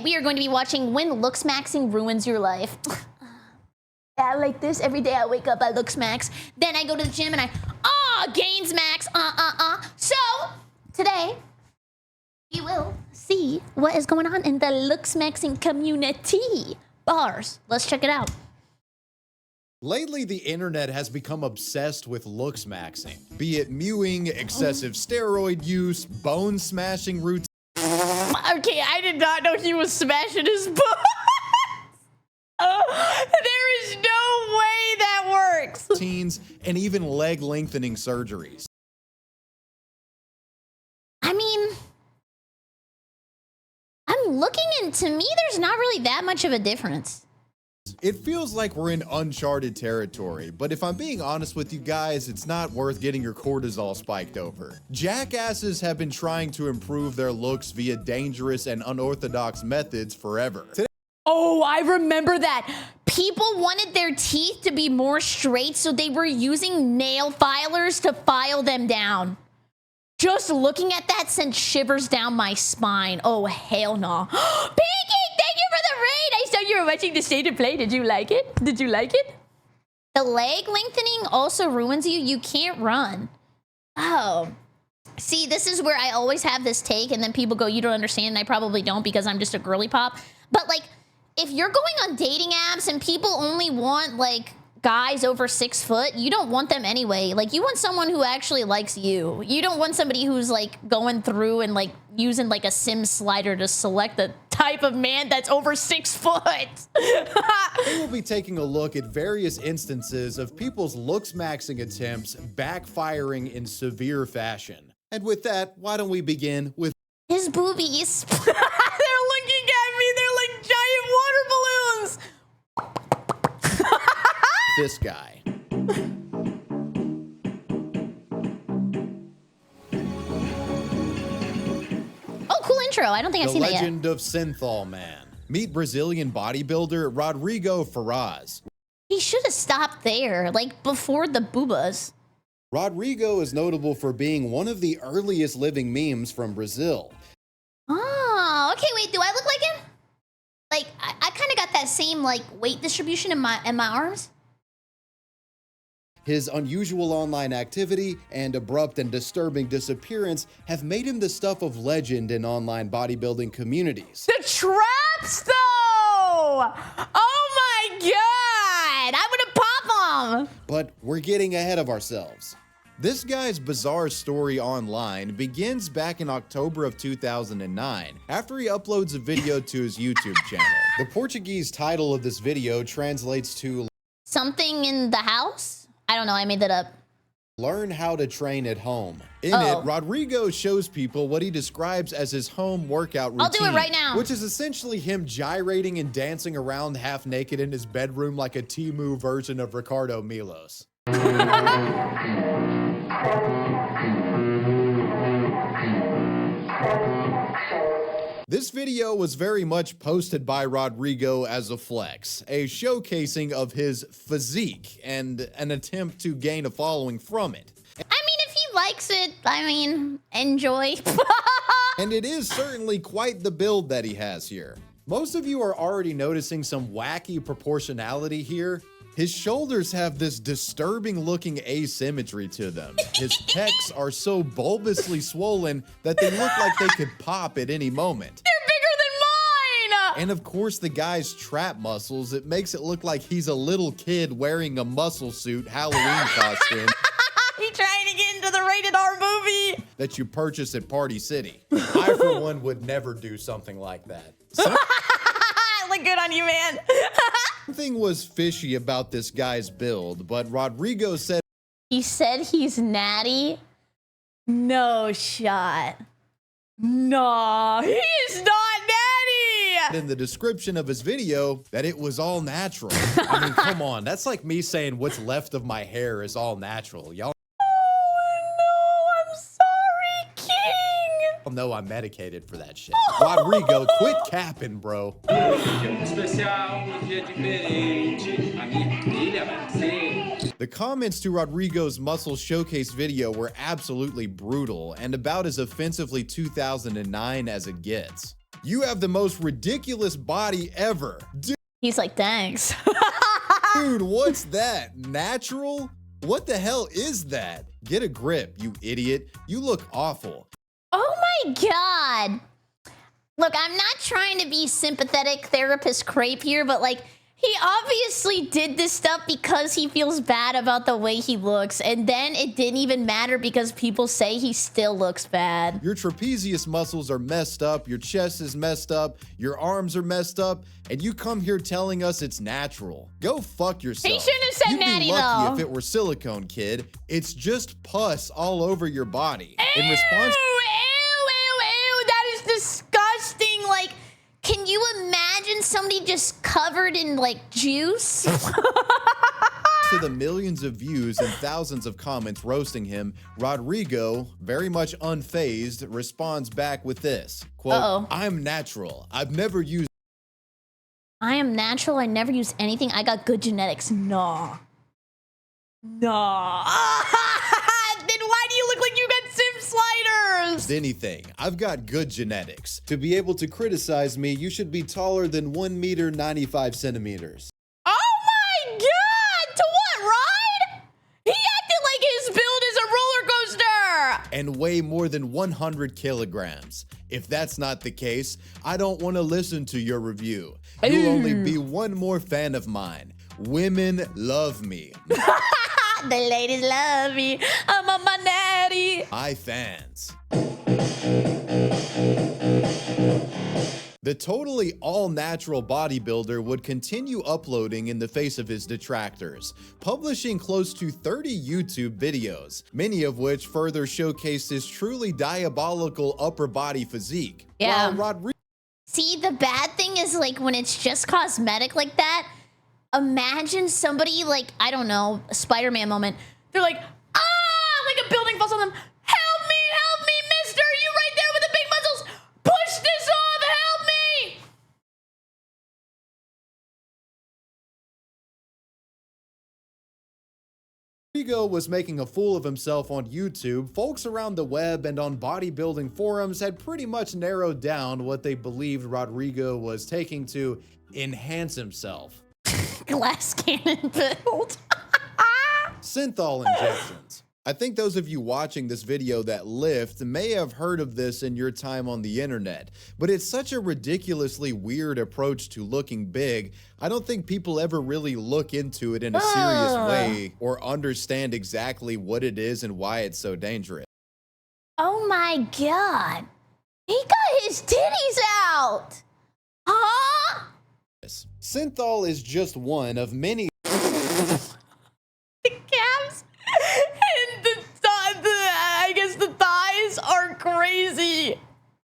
we are going to be watching When Looksmaxxing Ruins Your Life. Yeah, like this, every day I wake up, I Looksmax. Then I go to the gym and I, gains max, So, today, we will see what is going on in the Looksmaxxing community. Bars, let's check it out. Lately, the internet has become obsessed with looksmaxing, be it mewing, excessive steroid use, bone-smashing routines. Okay, I did not know he was smashing his bones. There is no way that works. And even leg lengthening surgeries. I mean, I'm looking, and to me, there's not really that much of a difference. It feels like we're in uncharted territory, but if I'm being honest with you guys, it's not worth getting your cortisol spiked over. Jackasses have been trying to improve their looks via dangerous and unorthodox methods forever. Oh, I remember that. People wanted their teeth to be more straight, so they were using nail filers to file them down. Just looking at that sent shivers down my spine. Oh, hell no. Pinky, thank you for the raid. I saw you were watching the state of play. Did you like it? Did you like it? The leg lengthening also ruins you. You can't run. Oh. See, this is where I always have this take, and then people go, you don't understand, and I probably don't because I'm just a girly pop. But, like, if you're going on dating apps and people only want, like, guys over 6 foot, you don't want them anyway. Like, you want someone who actually likes you. You don't want somebody who's, like, going through and, like, using, like, a sim slider to select the type of man that's over 6 foot. We will be taking a look at various instances of people's looksmaxing attempts backfiring in severe fashion. And with that, why don't we begin with his boobies. They're looking at me. They're like giant water balloons. this guy. Oh, cool intro. I don't think I've seen that yet. The legend of Synthol Man. Meet Brazilian bodybuilder Rodrigo Ferraz. He should have stopped there, like before the boobas. Rodrigo is notable for being one of the earliest living memes from Brazil. Oh, okay, wait, do I look like him? Like, I kind of got that same, like, weight distribution in my arms. His unusual online activity and abrupt and disturbing disappearance have made him the stuff of legend in online bodybuilding communities. The traps, though! Oh my god! I'm gonna pop him! But we're getting ahead of ourselves. This guy's bizarre story online begins back in October of 2009, after he uploads a video to his YouTube channel. The Portuguese title of this video translates to something in the house? I don't know, I made that up. Learn how to train at home. In it, Rodrigo shows people what he describes as his home workout routine. I'll do it right now. Which is essentially him gyrating and dancing around half naked in his bedroom like a Temu version of Ricardo Milos. This video was very much posted by Rodrigo as a flex, a showcasing of his physique and an attempt to gain a following from it. I mean, if he likes it, I mean, enjoy. And it is certainly quite the build that he has here. Most of you are already noticing some wacky proportionality here. His shoulders have this disturbing looking asymmetry to them. His pecs are so bulbously swollen that they look like they could pop at any moment. They're bigger than mine! And of course the guy's trap muscles, it makes it look like he's a little kid wearing a muscle suit Halloween costume. He's trying to get into the rated R movie that you purchase at Party City. I, for one, would never do something like that. Look good on you, man. Something was fishy about this guy's build, but Rodrigo said he said he's natty. No shot. No, he's not natty. In the description of his video that it was all natural. I mean, come on, that's like me saying what's left of my hair is all natural. Y'all know I'm medicated for that shit. Rodrigo, quit capping, bro. The comments to Rodrigo's muscle showcase video were absolutely brutal and about as offensively 2009 as it gets. You have the most ridiculous body ever. He's like, thanks. Dude, what's that? Natural? What the hell is that? Get a grip, you idiot. You look awful. Oh my God. Look, I'm not trying to be sympathetic therapist crepe here, but like, he obviously did this stuff because he feels bad about the way he looks, and then it didn't even matter because people say he still looks bad. Your trapezius muscles are messed up, your chest is messed up, your arms are messed up, and you come here telling us it's natural. Go fuck yourself. He shouldn't have said You'd natty, be lucky though. if it were silicone, kid. It's just pus all over your body. In response, Ew, that is disgusting. Like, can you imagine somebody just covered in like juice? to the millions of views and thousands of comments roasting him, Rodrigo, very much unfazed, responds back with this, quote, I'm natural. I've never used. I am natural. I never use anything. I got good genetics. Nah. Then why do you look like you got Sim sliders? Anything. I've got good genetics. To be able to criticize me, you should be taller than 1 meter 95 centimeters. Oh my God! To what, ride? He acted like his build is a roller coaster! And weigh more than 100 kilograms. If that's not the case, I don't want to listen to your review. You'll only be one more fan of mine. Women love me. The ladies love me. I'm a manatee. My fans. The totally all-natural bodybuilder would continue uploading in the face of his detractors, publishing close to 30 YouTube videos, many of which further showcased his truly diabolical upper body physique. Yeah. While See, the bad thing is, like, when it's just cosmetic like that, imagine somebody, like, I don't know, a Spider-Man moment. They're like, like a building falls on them. Help me, mister! You right there with the big muscles! Push this off! Help me! Rodrigo was making a fool of himself on YouTube. Folks around the web and on bodybuilding forums had pretty much narrowed down what they believed Rodrigo was taking to enhance himself. Glass cannon build. Synthol injections. I think those of you watching this video that lift may have heard of this in your time on the internet, but it's such a ridiculously weird approach to looking big. I don't think people ever really look into it in a serious way or understand exactly what it is and why it's so dangerous. Oh my God. He got his titties out. Huh? Synthol is just one of many. The calves and I guess the thighs are crazy.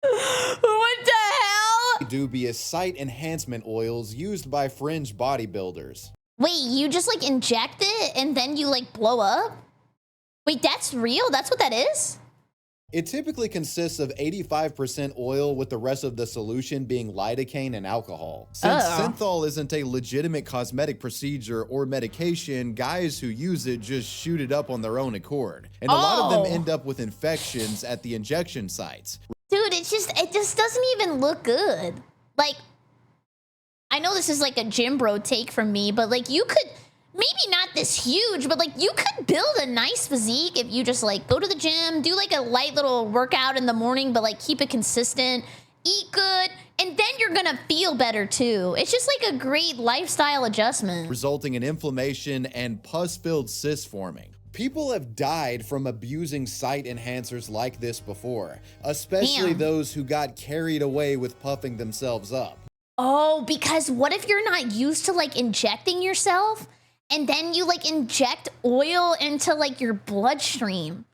What the hell? Dubious sight enhancement oils used by fringe bodybuilders. Wait, you just like inject it and then you like blow up? Wait, that's real? That's what that is? It typically consists of 85% oil, with the rest of the solution being lidocaine and alcohol. Since Synthol isn't a legitimate cosmetic procedure or medication, guys who use it just shoot it up on their own accord. And a lot of them end up with infections at the injection sites. Dude, it just doesn't even look good. Like, I know this is like a gym bro take from me, but like you could, maybe not this huge, but like you could build a nice physique if you just like go to the gym, do like a light little workout in the morning, but like keep it consistent, eat good, and then you're gonna feel better too. It's just like a great lifestyle adjustment. Resulting in inflammation and pus-filled cysts forming. People have died from abusing site enhancers like this before, especially those who got carried away with puffing themselves up. Oh, because what if you're not used to like injecting yourself? And then you like inject oil into like your bloodstream.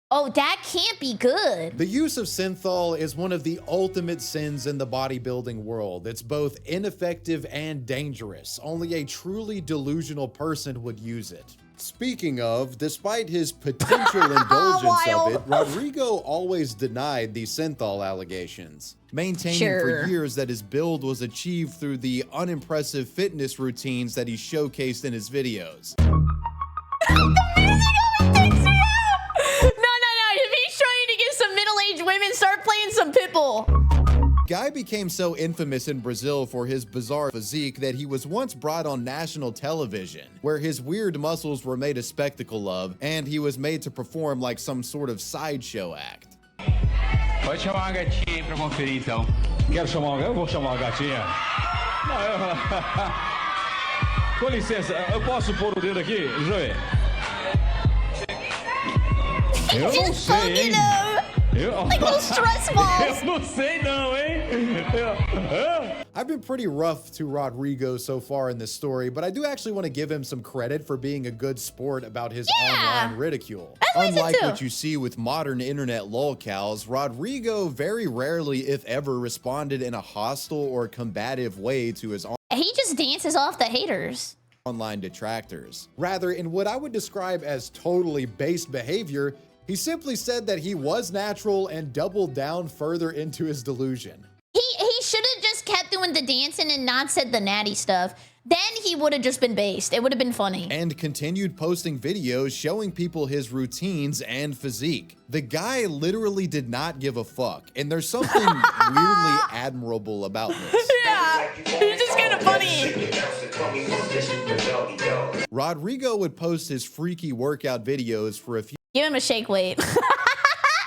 Oh, that can't be good. The use of Synthol is one of the ultimate sins in the bodybuilding world. It's both ineffective and dangerous. Only a truly delusional person would use it. Speaking of, despite his potential indulgence of it, Rodrigo always denied the Synthol allegations, maintaining for years that his build was achieved through the unimpressive fitness routines that he showcased in his videos. The music always takes me out! No. If he's trying to get some middle-aged women, start playing some Pitbull. Guy became so infamous in Brazil for his bizarre physique that he was once brought on national television, where his weird muscles were made a spectacle of, and he was made to perform like some sort of sideshow act. Pode chamar uma gatinha aí pra conferir, então. Quero chamar alguém? Eu vou chamar uma gatinha. Não, com licença, eu posso pôr o dedo aqui? Deixa eu ver. Eu não sei, hein? Like little stress balls. Eu não sei não, hein? I've been pretty rough to Rodrigo so far in this story, but I do actually want to give him some credit for being a good sport about his online ridicule. Unlike what you see with modern internet lolcows, Rodrigo very rarely, if ever, responded in a hostile or combative way to his He just dances off the haters. online detractors. Rather, in what I would describe as totally based behavior, he simply said that he was natural and doubled down further into his delusion. He should have just kept doing the dancing and not said the natty stuff. Then he would have just been based. It would have been funny. And continued posting videos showing people his routines and physique. The guy literally did not give a fuck, and there's something weirdly admirable about this. Yeah, it's just kind of funny. Rodrigo would post his freaky workout videos for a Give him a shake weight.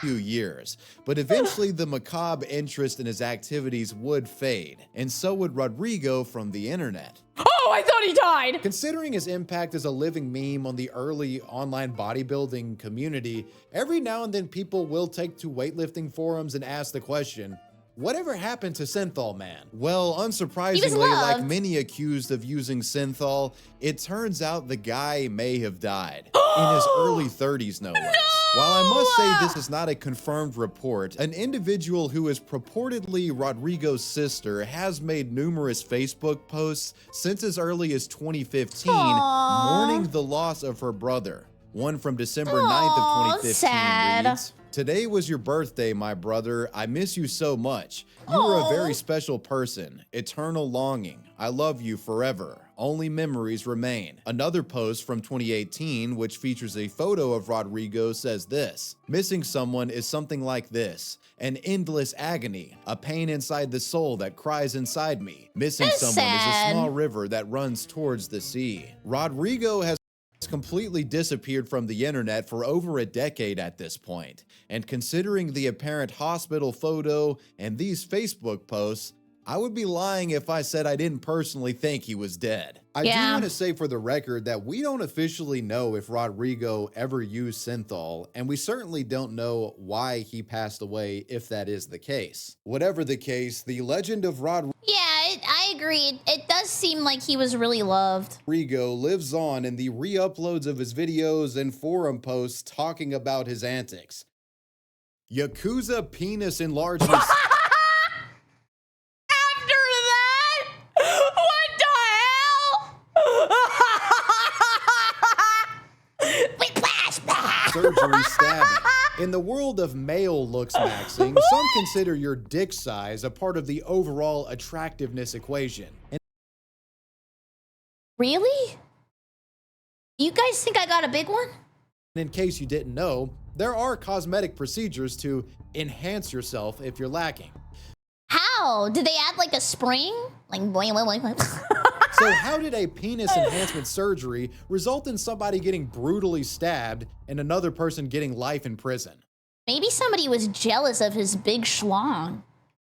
few years, but eventually the macabre interest in his activities would fade, and so would Rodrigo from the internet. Oh, I thought he died. Considering his impact as a living meme on the early online bodybuilding community, every now and then people will take to weightlifting forums and ask the question, whatever happened to Synthol Man? Well, unsurprisingly, like many accused of using Synthol, it turns out the guy may have died. In his early 30s, no less. While I must say this is not a confirmed report, an individual who is purportedly Rodrigo's sister has made numerous Facebook posts since as early as 2015 mourning the loss of her brother. One from December 9th of 2015 reads, "Today was your birthday, my brother. I miss you so much. You were a very special person. Eternal longing. I love you forever. Only memories remain." Another post from 2018, which features a photo of Rodrigo, says this: "Missing someone is something like this. An endless agony, a pain inside the soul that cries inside me. Missing someone is a small river that runs towards the sea." Rodrigo has completely disappeared from the internet for over a decade at this point, and considering the apparent hospital photo and these Facebook posts, I would be lying if I said I didn't personally think he was dead. I do want to say for the record that we don't officially know if Rodrigo ever used Synthol, and we certainly don't know why he passed away if that is the case. Whatever the case, the legend of Rodrigo I agree. It does seem like he was really loved. lives on in the re-uploads of his videos and forum posts talking about his antics. Yakuza penis enlargement. Surgery stabbing. In the world of male looksmaxing, some consider your dick size a part of the overall attractiveness equation. Really? You guys think I got a big one? In case you didn't know, there are cosmetic procedures to enhance yourself if you're lacking. How? Did they add like a spring? Like boing, boing, boing. So how did a penis enhancement surgery result in somebody getting brutally stabbed and another person getting life in prison? Maybe somebody was jealous of his big schlong.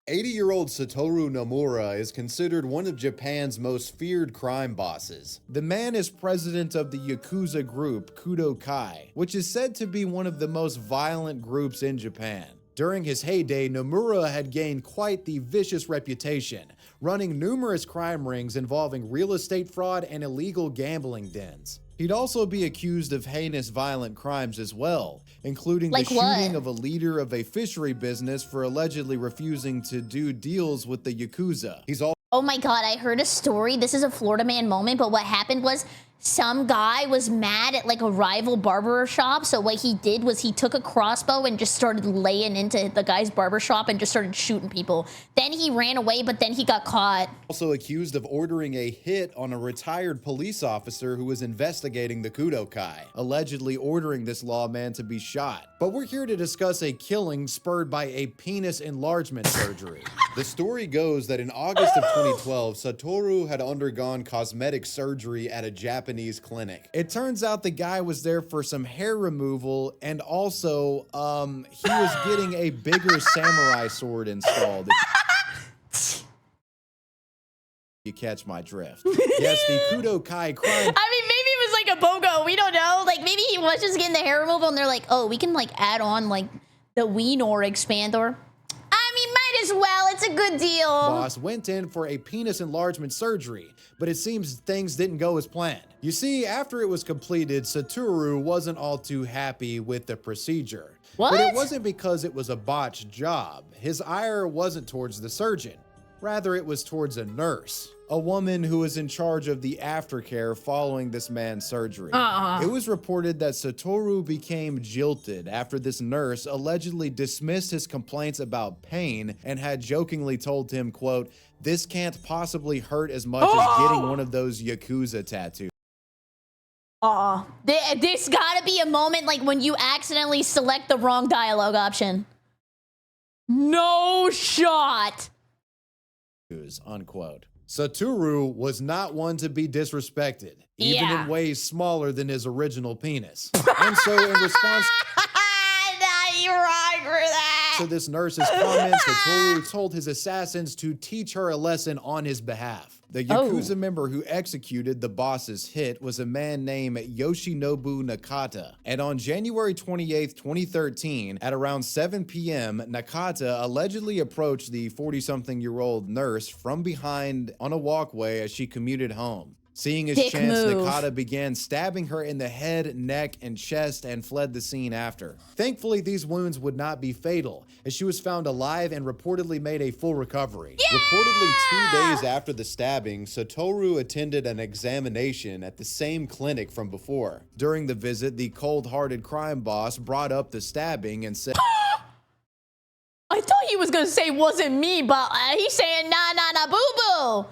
80-year-old Satoru Nomura is considered one of Japan's most feared crime bosses. The man is president of the Yakuza group Kudo Kai, which is said to be one of the most violent groups in Japan. During his heyday, Nomura had gained quite the vicious reputation, running numerous crime rings involving real estate fraud and illegal gambling dens. He'd also be accused of heinous violent crimes as well, including the shooting of a leader of a fishery business for allegedly refusing to do deals with the Yakuza. He's also Oh my God, I heard a story. This is a Florida man moment, but what happened was some guy was mad at like a rival barber shop. So what he did was he took a crossbow and just started laying into the guy's barber shop and just started shooting people. Then he ran away, but then he got caught. Also accused of ordering a hit on a retired police officer who was investigating the Kudokai, allegedly ordering this lawman to be shot. But we're here to discuss a killing spurred by a penis enlargement surgery. The story goes that in August of 2012, Satoru had undergone cosmetic surgery at a Japanese clinic. It turns out the guy was there for some hair removal, and also, he was getting a bigger samurai sword installed. You catch my drift. Yes, the Kudokai crime. I mean, maybe it was like a BOGO. We don't know. Like, maybe he was just getting the hair removal, and they're like, oh, we can, like, add on, like, the Weenor expander. I mean, might as well. It's a good deal. Boss went in for a penis enlargement surgery, but it seems things didn't go as planned. You see, after it was completed, Satoru wasn't all too happy with the procedure. What? But it wasn't because it was a botched job. His ire wasn't towards the surgeon. Rather, it was towards a nurse, a woman who was in charge of the aftercare following this man's surgery. It was reported that Satoru became jilted after this nurse allegedly dismissed his complaints about pain and had jokingly told him, quote, "This can't possibly hurt as much as getting one of those Yakuza tattoos." This gotta be a moment like when you accidentally select the wrong dialogue option. No shot. Unquote. Satoru was not one to be disrespected, even in ways smaller than his original penis. And so in response You're wrong for that. to this nurse's comments, Satoru told his assassins to teach her a lesson on his behalf. The Yakuza member who executed the boss's hit was a man named Yoshinobu Nakata. And on January 28, 2013, at around 7 p.m., Nakata allegedly approached the 40-something-year-old nurse from behind on a walkway as she commuted home. Seeing his chance, Nakata began stabbing her in the head, neck, and chest and fled the scene after. Thankfully, these wounds would not be fatal, as she was found alive and reportedly made a full recovery. Reportedly 2 days after the stabbing, Satoru attended an examination at the same clinic from before. During the visit, the cold-hearted crime boss brought up the stabbing and said, I thought he was gonna say wasn't me, but he's saying nah, boo-boo.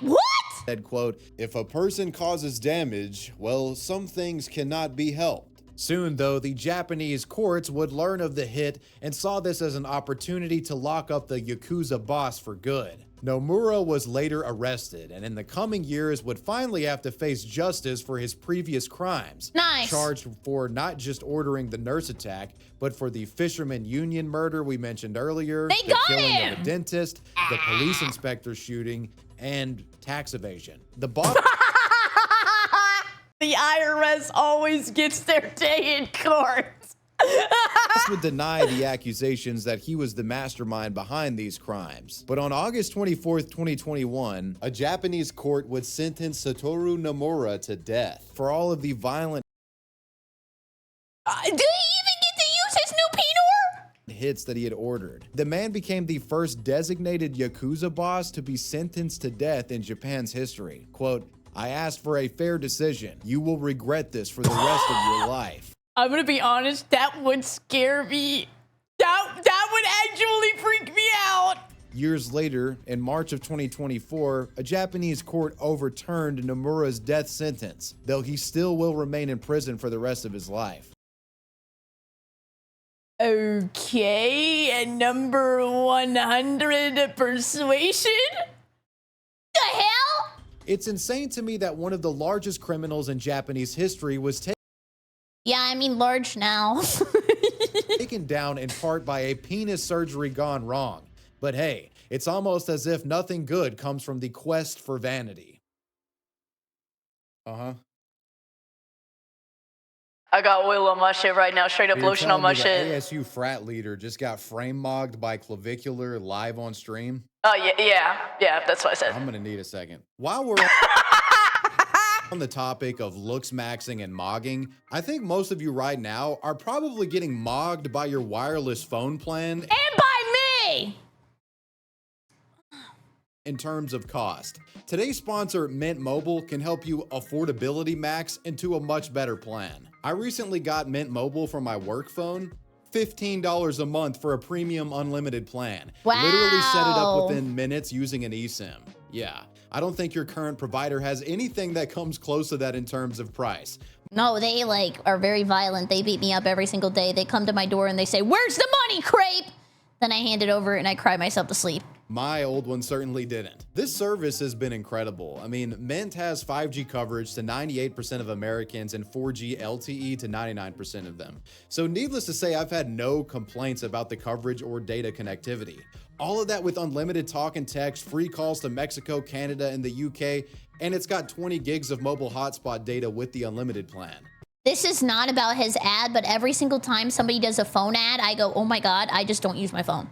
What? Said, quote, "If a person causes damage, well, some things cannot be helped." Soon, though, the Japanese courts would learn of the hit and saw this as an opportunity to lock up the Yakuza boss for good. Nomura was later arrested and in the coming years would finally have to face justice for his previous crimes. Nice. Charged for not just ordering the nurse attack, but for the Fisherman Union murder we mentioned earlier, the killing of a dentist, the police inspector shooting, and tax evasion. The boss The IRS always gets their day in court. would deny the accusations that he was the mastermind behind these crimes. But on August 24th, 2021, a Japanese court would sentence Satoru Nomura to death for all of the violent Do he even get to use his new penor? hits that he had ordered. The man became the first designated Yakuza boss to be sentenced to death in Japan's history. Quote, "I asked for a fair decision. You will regret this for the rest of your life." I'm gonna be honest, that would scare me. That would actually freak me out. Years later, in March of 2024, a Japanese court overturned Nomura's death sentence, though he still will remain in prison for the rest of his life. Okay, and number 100, persuasion? The hell? It's insane to me that one of the largest criminals in Japanese history was Yeah, I mean large now. taken down in part by a penis surgery gone wrong. But hey, it's almost as if nothing good comes from the quest for vanity. I got oil on my shit right now, straight up You're lotion on telling my me the shit. ASU frat leader just got frame mogged by clavicular live on stream? Oh, yeah, that's what I said. I'm gonna need a second. While we're on the topic of looksmaxing and mogging, I think most of you right now are probably getting mogged by your wireless phone plan. And by me! in terms of cost. Today's sponsor, Mint Mobile, can help you affordability max into a much better plan. I recently got Mint Mobile for my work phone. $15 a month for a premium unlimited plan. Wow. Literally set it up within minutes using an eSIM. Yeah, I don't think your current provider has anything that comes close to that in terms of price. No, they like are very violent. They beat me up every single day. They come to my door and they say, "Where's the money, Crepe?" Then I hand it over and I cry myself to sleep. My old one certainly didn't. This service has been incredible. I mean, Mint has 5G coverage to 98% of Americans and 4G LTE to 99% of them. So needless to say, I've had no complaints about the coverage or data connectivity. All of that with unlimited talk and text, free calls to Mexico, Canada, and the UK, and it's got 20 gigs of mobile hotspot data with the unlimited plan. This is not about his ad, but every single time somebody does a phone ad, I go, "Oh my God, I just don't use my phone."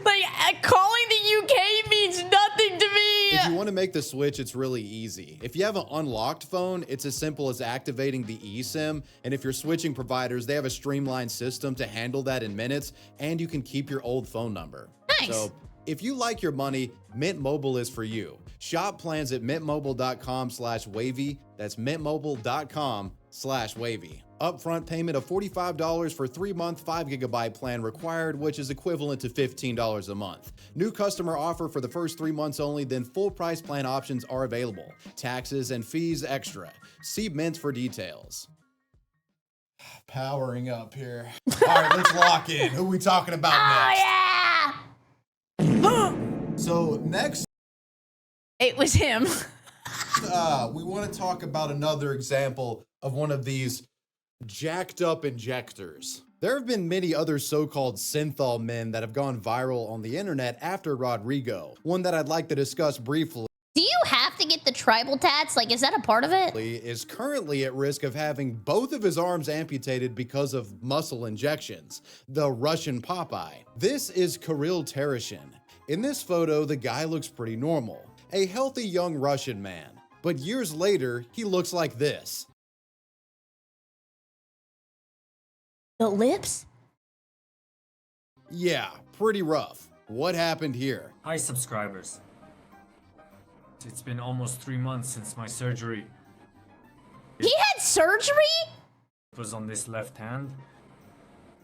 Like, calling the UK means nothing to me. If you want to make the switch, it's really easy. If you have an unlocked phone, it's as simple as activating the eSIM. And if you're switching providers, they have a streamlined system to handle that in minutes, and you can keep your old phone number. Nice. So if you like your money, Mint Mobile is for you. Shop plans at mintmobile.com/wavy. That's mintmobile.com/wavy. Upfront payment of $45 for 3-month 5GB plan required, which is equivalent to $15 a month. New customer offer for the first 3 months only, then full price plan options are available. Taxes and fees extra. See Mint for details. Powering up here. All right, let's lock in. Who are we talking about next? Yeah. So next, It was him. we want to talk about another example of one of these jacked up injectors. There have been many other so-called Synthol men that have gone viral on the internet after Rodrigo. One that I'd like to discuss briefly Do you have to get the tribal tats? Like, is that a part of it? is currently at risk of having both of his arms amputated because of muscle injections. The Russian Popeye. This is Kirill Tereshin. In this photo, the guy looks pretty normal. A healthy young Russian man. But years later, he looks like this. The lips? Yeah, pretty rough. What happened here? Hi subscribers. It's been almost 3 months since my surgery. He had surgery? It was on this left hand.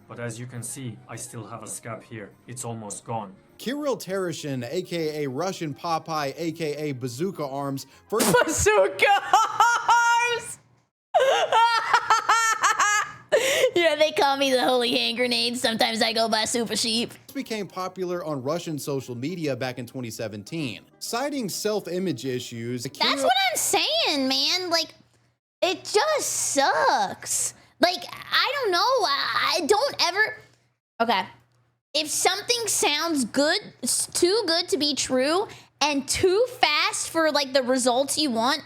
But as you can see, I still have a scab here. It's almost gone. Kirill Tereshin, aka Russian Popeye, aka Bazooka Arms, first Bazooka arms! Yeah, they call me the holy hand grenade. Sometimes I go by Super Sheep. became popular on Russian social media back in 2017. Citing self-image issues, That's what I'm saying, man. Like, it just sucks. Like, I don't know. I don't ever... Okay. If something sounds good, it's too good to be true, and too fast for, like, the results you want,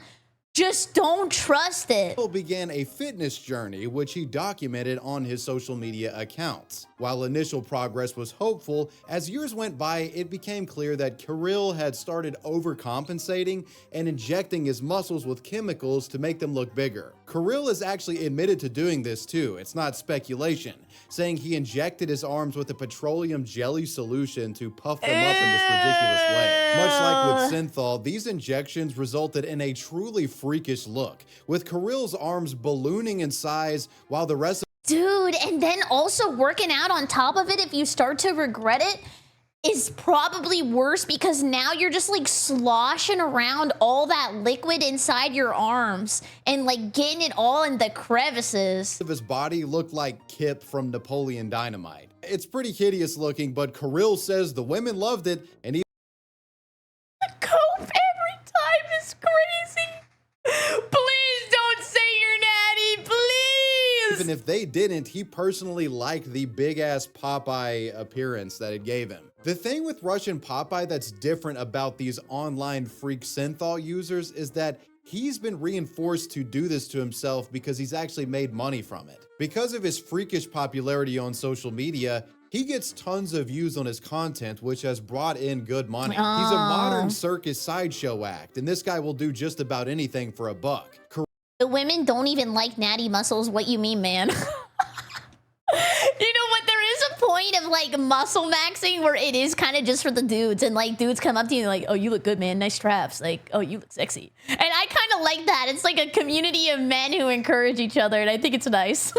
just don't trust it. Kirill began a fitness journey, which he documented on his social media accounts. While initial progress was hopeful, as years went by, it became clear that Kirill had started overcompensating and injecting his muscles with chemicals to make them look bigger. Kirill has actually admitted to doing this too, it's not speculation, saying he injected his arms with a petroleum jelly solution to puff them up in this ridiculous way. Much like with Synthol, these injections resulted in a truly freakish look, with Kirill's arms ballooning in size while the rest of Dude, and then also working out on top of it, if you start to regret it, is probably worse because now you're just like sloshing around all that liquid inside your arms and like getting it all in the crevices. his body looked like Kip from Napoleon Dynamite. It's pretty hideous looking, but Kirill says the women loved it, and he The cope every time is crazy. Please don't say you're natty, please. even if they didn't, he personally liked the big-ass Popeye appearance that it gave him. The thing with Russian Popeye that's different about these online freak Synthol users is that he's been reinforced to do this to himself because he's actually made money from it. Because of his freakish popularity on social media, he gets tons of views on his content, which has brought in good money. He's a modern circus sideshow act, and this guy will do just about anything for a buck. The women don't even like natty muscles. What you mean, man? You know what? There is a point of of like muscle maxing where it is kind of just for the dudes, and like dudes come up to you and like, oh, you look good, man, nice traps, like, oh, you look sexy. And I kind of like that. It's like a community of men who encourage each other, and I think it's nice.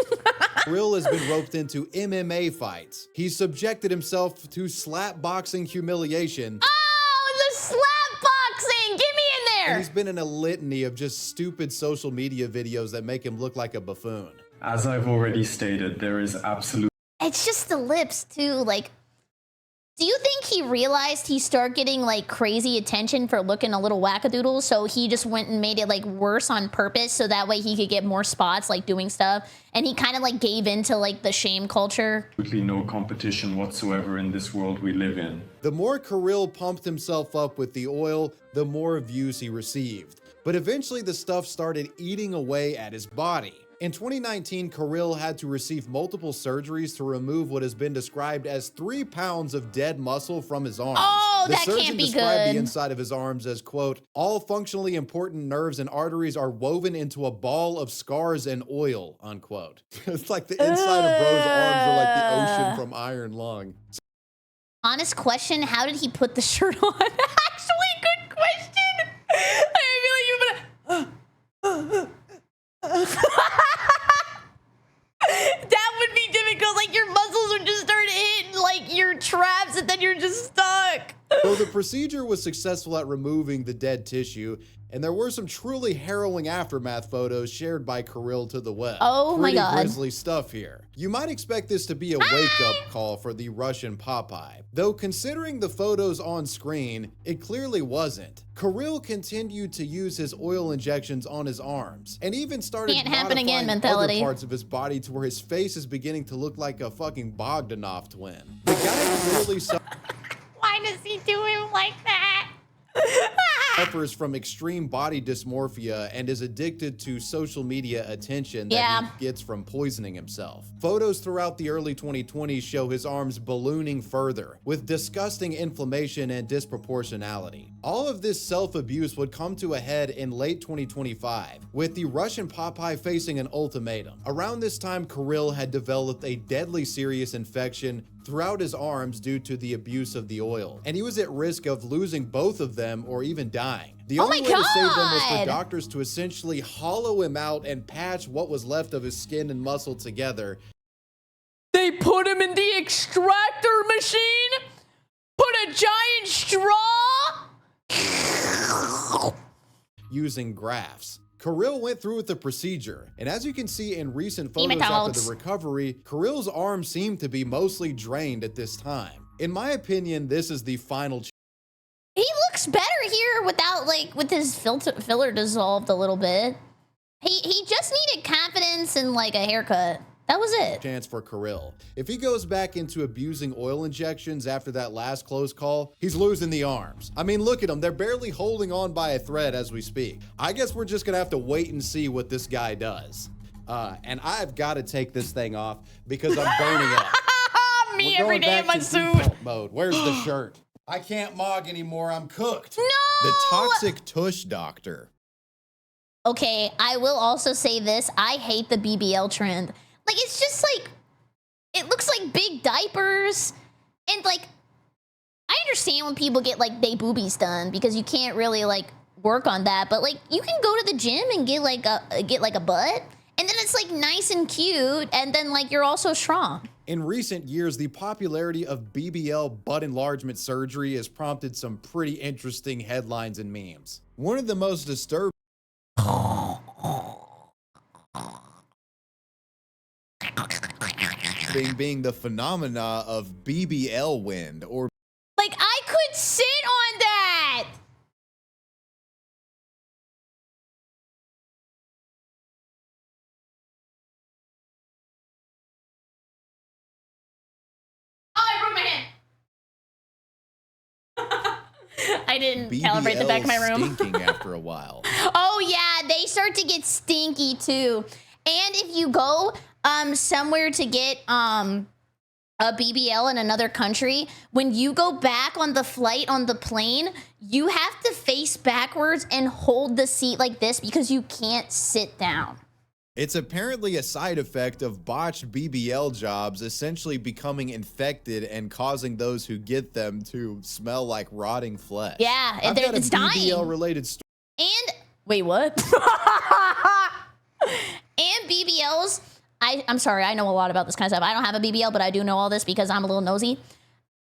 Kirill has been roped into MMA fights. He's subjected himself to slap boxing humiliation. Oh, the slap boxing! Get me in there! And he's been in a litany of just stupid social media videos that make him look like a buffoon. As I've already stated, there is absolute. It's just the lips too. Like, do you think he realized he started getting like crazy attention for looking a little wackadoodle, so he just went and made it like worse on purpose so that way he could get more spots like doing stuff, and he kind of like gave into like the shame culture? Absolutely no competition whatsoever in this world we live in. The more Kirill pumped himself up with the oil, the more views he received. But eventually the stuff started eating away at his body. In 2019, Kirill had to receive multiple surgeries to remove what has been described as 3 pounds of dead muscle from his arms. Oh, the that surgeon can't be described good. the inside of his arms as, quote, all functionally important nerves and arteries are woven into a ball of scars and oil, unquote. It's like the inside of bro's arms are like the ocean from Iron Lung. Honest question, how did he put the shirt on? Actually, good question. I feel like you're gonna... That would be difficult. Like, your muscles would just start hitting like your traps and then you're just stuck. So the procedure was successful at removing the dead tissue, and there were some truly harrowing aftermath photos shared by Kirill to the web. Oh my God. Pretty grisly stuff here. You might expect this to be a wake-up call for the Russian Popeye, though considering the photos on screen, it clearly wasn't. Kirill continued to use his oil injections on his arms, and even started Can't happen again modifying mentality. other parts of his body to where his face is beginning to look like a fucking Bogdanoff twin. The guy clearly Why does he do him like that? suffers from extreme body dysmorphia and is addicted to social media attention that he gets from poisoning himself. Photos throughout the early 2020s show his arms ballooning further, with disgusting inflammation and disproportionality. All of this self-abuse would come to a head in late 2025, with the Russian Popeye facing an ultimatum. Around this time, Kirill had developed a deadly serious infection throughout his arms due to the abuse of the oil, and he was at risk of losing both of them or even dying. The only way to save them was for doctors to essentially hollow him out and patch what was left of his skin and muscle together. They put him in the extractor machine, put a giant straw. Using grafts. Kirill went through with the procedure, and as you can see in recent photos after the recovery, Kirill's arms seem to be mostly drained at this time. In my opinion, this is the final. He looks better here without, like, with his filler dissolved a little bit. He just needed confidence and like a haircut. That was it. Chance for Kirill. If he goes back into abusing oil injections after that last close call, he's losing the arms. I mean, look at them. They're barely holding on by a thread as we speak. I guess we're just gonna have to wait and see what this guy does. And I've got to take this thing off because I'm burning up. Me every day in my suit. Default mode. Where's the shirt? I can't mog anymore. I'm cooked. No! The toxic tush doctor. Okay, I will also say this. I hate the BBL trend. Like, it's just like, it looks like big diapers. And like, I understand when people get like they boobies done because you can't really like work on that. But like, you can go to the gym and get like a butt. And then it's like nice and cute. And then like, you're also strong. In recent years, the popularity of BBL butt enlargement surgery has prompted some pretty interesting headlines and memes. One of the most disturbing being the phenomena of BBL wind, or like, I could sit on that. Oh, I broke my hand. I didn't calibrate the back of my room. stinking after a while. Oh yeah, they start to get stinky too. And if you go somewhere to get a BBL in another country, when you go back on the flight on the plane, you have to face backwards and hold the seat like this because you can't sit down. It's apparently a side effect of botched BBL jobs essentially becoming infected and causing those who get them to smell like rotting flesh. Yeah, I've got a it's dying. BBL related story. And wait, what? And BBLs. I'm sorry, I know a lot about this kind of stuff. I don't have a BBL, but I do know all this because I'm a little nosy,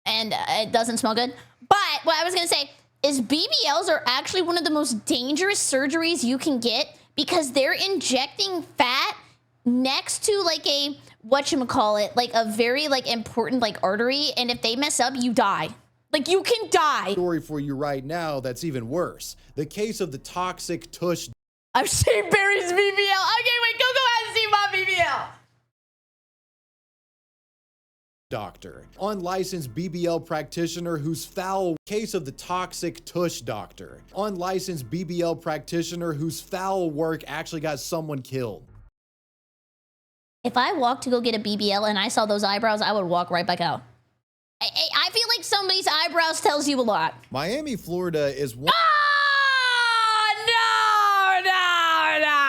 and it doesn't smell good. But what I was gonna say is BBLs are actually one of the most dangerous surgeries you can get because they're injecting fat next to like a whatchamacallit, like a very like important like artery, and if they mess up, you die. Like you can die. Story for you right now that's even worse. The case of the toxic tush. I've seen Barry's BBL. Okay, wait, go ahead and see my BBL. Doctor, unlicensed BBL practitioner whose foul case of the toxic tush doctor, unlicensed BBL practitioner whose foul work actually got someone killed. If I walked to go get a BBL and I saw those eyebrows, I would walk right back out. I feel like somebody's eyebrows tells you a lot. Miami, Florida is one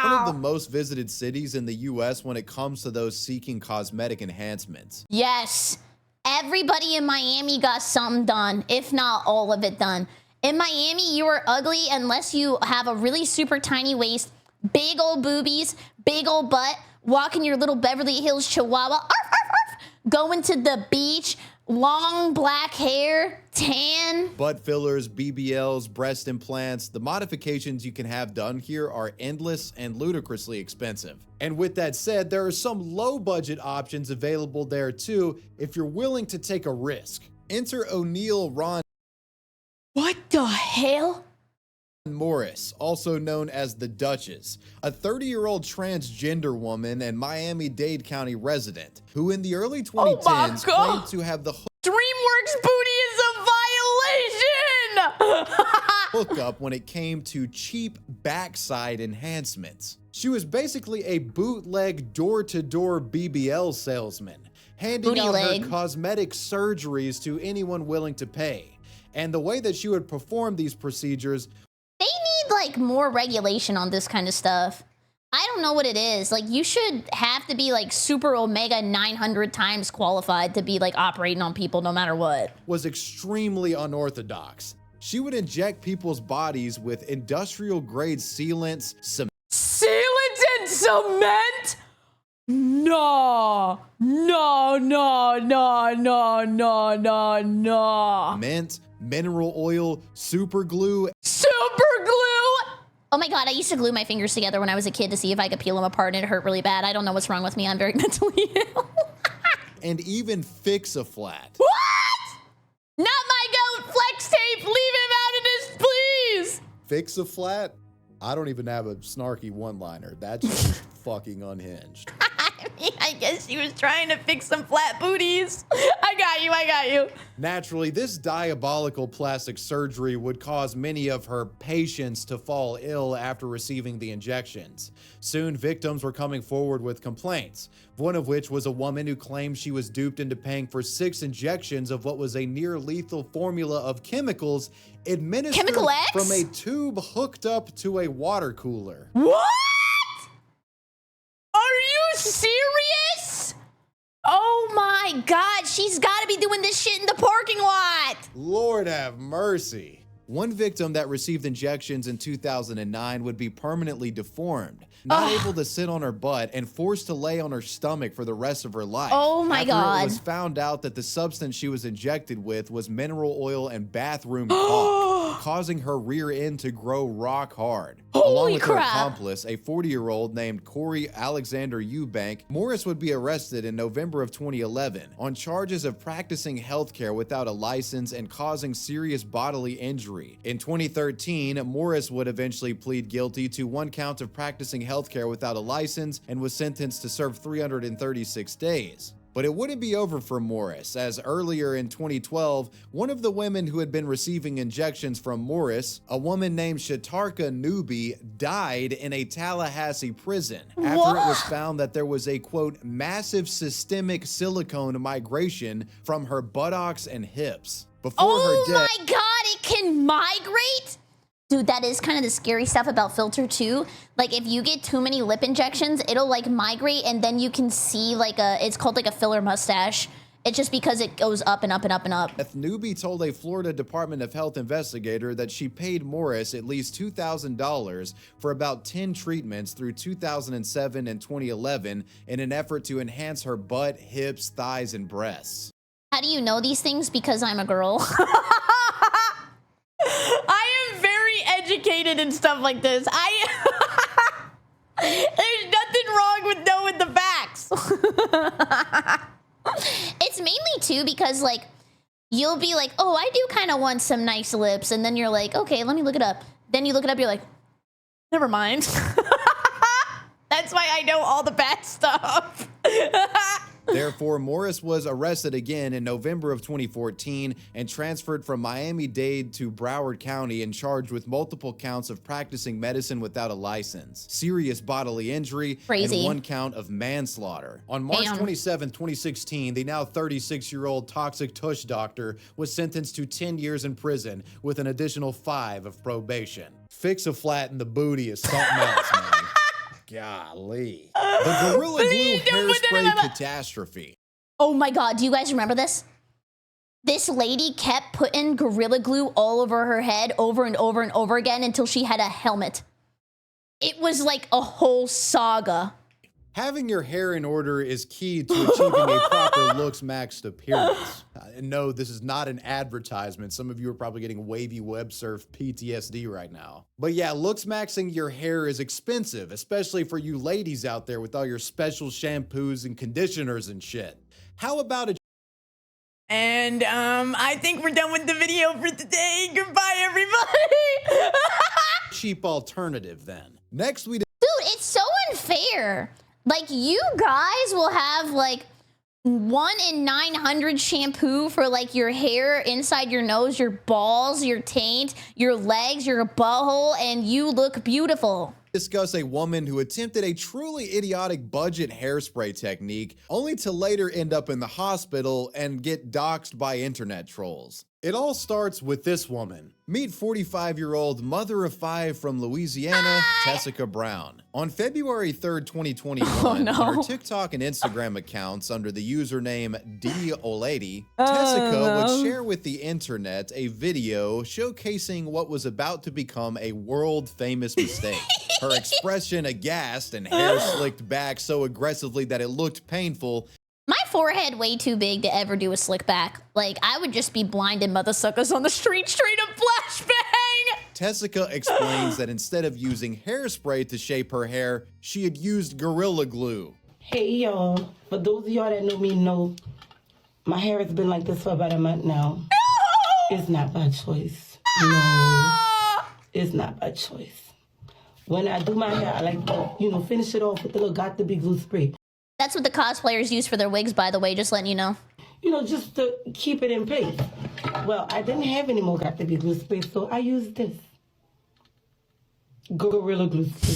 of the most visited cities in the US when it comes to those seeking cosmetic enhancements. Yes. Everybody in Miami got something done, if not all of it done. In Miami, you are ugly unless you have a really super tiny waist, big old boobies, big old butt, walking your little Beverly Hills Chihuahua, arf, arf, arf, going to the beach, long black hair, tan. Butt fillers, BBLs, breast implants, the modifications you can have done here are endless and ludicrously expensive. And with that said, there are some low budget options available there too if you're willing to take a risk. Enter O'Neill Ron What the hell? Morris, also known as the Duchess, a 30-year-old transgender woman and Miami-Dade County resident, who in the early 2010s claimed to have the DreamWorks booty is a violation! hookup when it came to cheap backside enhancements. She was basically a bootleg door-to-door BBL salesman, handing out her cosmetic surgeries to anyone willing to pay. And the way that she would perform these procedures, they need like more regulation on this kind of stuff. I don't know what it is. Like you should have to be like super omega 900 times qualified to be like operating on people no matter what. Was extremely unorthodox. She would inject people's bodies with industrial grade sealants, Sealants and cement? No, no, no, no, no, no, no, no. cement, mineral oil, super glue, Super glue! Oh my god, I used to glue my fingers together when I was a kid to see if I could peel them apart and it hurt really bad. I don't know what's wrong with me. I'm very mentally ill. and even Fix-A-Flat. What? Not my goat, flex tape. Leave him out of this, please. Fix-A-Flat? I don't even have a snarky one-liner. That's just fucking unhinged. I mean, I guess she was trying to fix some flat booties. I got you. Naturally, this diabolical plastic surgery would cause many of her patients to fall ill after receiving the injections. Soon, victims were coming forward with complaints, one of which was a woman who claimed she was duped into paying for 6 injections of what was a near-lethal formula of chemicals administered Chemical X? from a tube hooked up to a water cooler. What? Are you serious? Oh my god, she's gotta be doing this shit in the parking lot. Lord have mercy. One victim that received injections in 2009 would be permanently deformed, not able to sit on her butt, and forced to lay on her stomach for the rest of her life. Oh my God. It was found out that the substance she was injected with was mineral oil and bathroom caulk, causing her rear end to grow rock hard. Along with her accomplice, a 40-year-old named Corey Alexander Eubank, Morris would be arrested in November of 2011 on charges of practicing healthcare without a license and causing serious bodily injury. In 2013, Morris would eventually plead guilty to 1 count of practicing healthcare without a license and was sentenced to serve 336 days. But it wouldn't be over for Morris, as earlier in 2012, one of the women who had been receiving injections from Morris, a woman named Shatarka Newby, died in a Tallahassee prison after it was found that there was a, quote, massive systemic silicone migration from her buttocks and hips. Before her death, my god, it can migrate? Dude, that is kind of the scary stuff about filter too. Like if you get too many lip injections, it'll like migrate and then you can see like it's called like a filler mustache. It's just because it goes up and up and up and up. Beth Newby told a Florida Department of Health investigator that she paid Morris at least $2,000 for about 10 treatments through 2007 and 2011 in an effort to enhance her butt, hips, thighs, and breasts. How do you know these things? Because I'm a girl. I am very educated in stuff like this. There's nothing wrong with knowing the facts. It's mainly too because like you'll be like, oh, I do kind of want some nice lips, and then you're like, okay, let me look it up. Then you look it up, you're like, never mind. That's why I know all the bad stuff. Therefore, Morris was arrested again in November of 2014 and transferred from Miami-Dade to Broward County and charged with multiple counts of practicing medicine without a license, serious bodily injury, and 1 count of manslaughter. On March 27, 2016, the now 36-year-old toxic tush doctor was sentenced to 10 years in prison with an additional 5 of probation. Fix a flat in the booty is something else, man. Golly. The Gorilla Glue hairspray catastrophe. Oh my God, do you guys remember this? This lady kept putting Gorilla Glue all over her head over and over and over again until she had a helmet. It was like a whole saga. Having your hair in order is key to achieving a proper looks-maxed appearance. No, this is not an advertisement. Some of you are probably getting Wavywebsurf PTSD right now. But yeah, looks-maxing your hair is expensive, especially for you ladies out there with all your special shampoos and conditioners and shit. How about a... And I think we're done with the video for today. Goodbye, everybody. cheap alternative then? Next we... Dude, it's so unfair. Like, you guys will have, like, 1 in 900 shampoo for, like, your hair, inside your nose, your balls, your taint, your legs, your butthole, and you look beautiful. Discuss a woman who attempted a truly idiotic budget hairspray technique, only to later end up in the hospital and get doxxed by internet trolls. It all starts with this woman. Meet 45-year-old mother of 5 from Louisiana, Tessica Brown. On February 3rd, 2021, on her TikTok and Instagram accounts under the username DOLady, Tessica would share with the internet a video showcasing what was about to become a world-famous mistake. Her expression aghast and hair slicked back so aggressively that it looked painful. My forehead way too big to ever do a slick back. Like, I would just be blinding mother suckers on the street, straight up flashbang. Tessica explains that instead of using hairspray to shape her hair, she had used Gorilla Glue. Hey y'all, for those of y'all that know me know, my hair has been like this for about a month now. It's not by choice. No, it's not by choice. When I do my hair, I like to, you know, finish it off with a little Got to Be Glue spray. That's what the cosplayers use for their wigs, by the way, just letting you know. You know, just to keep it in place. Well, I didn't have any more Got to Be Glue spray, so I used this. Gorilla Glue spray.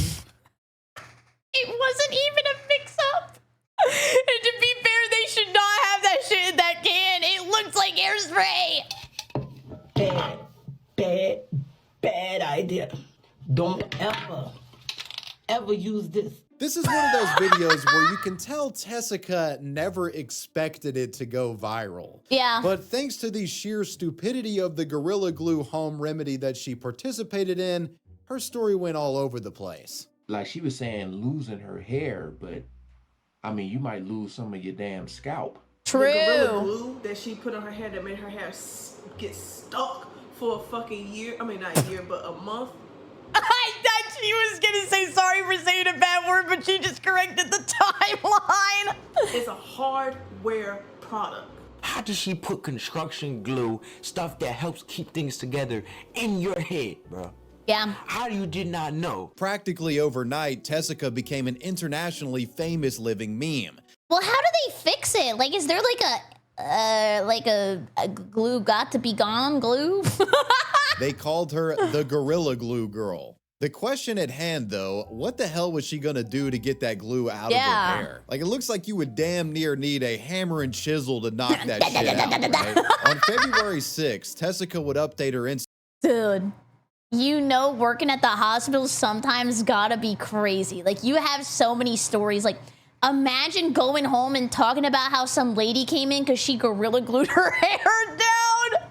It wasn't even a mix-up. And to be fair, they should not have that shit in that can. It looks like hairspray. Bad idea. Don't ever use this. This is one of those videos where you can tell Tessica never expected it to go viral. Yeah. But thanks to the sheer stupidity of the Gorilla Glue home remedy that she participated in, her story went all over the place. Like she was saying losing her hair, but I mean, you might lose some of your damn scalp. True. The Gorilla Glue that she put on her hair that made her hair get stuck for a fucking year. I mean, not a year, but a month. I thought she was gonna say sorry for saying a bad word, but she just corrected the timeline. It's a hardware product. How does she put construction glue, stuff that helps keep things together, in your head, bro? Yeah. How you did not know? Practically overnight, Tessica became an internationally famous living meme. Well, how do they fix it? Like, is there like a glue got to be gone glue? They called her the Gorilla Glue Girl. The question at hand, though, what the hell was she gonna do to get that glue out of her hair? Like, it looks like you would damn near need a hammer and chisel to knock that shit out, right? On February 6th, Tessica would update her Instagram. Dude, You know, working at the hospital sometimes gotta be crazy. Like, you have so many stories. Like, imagine going home and talking about how some lady came in because she gorilla glued her hair down.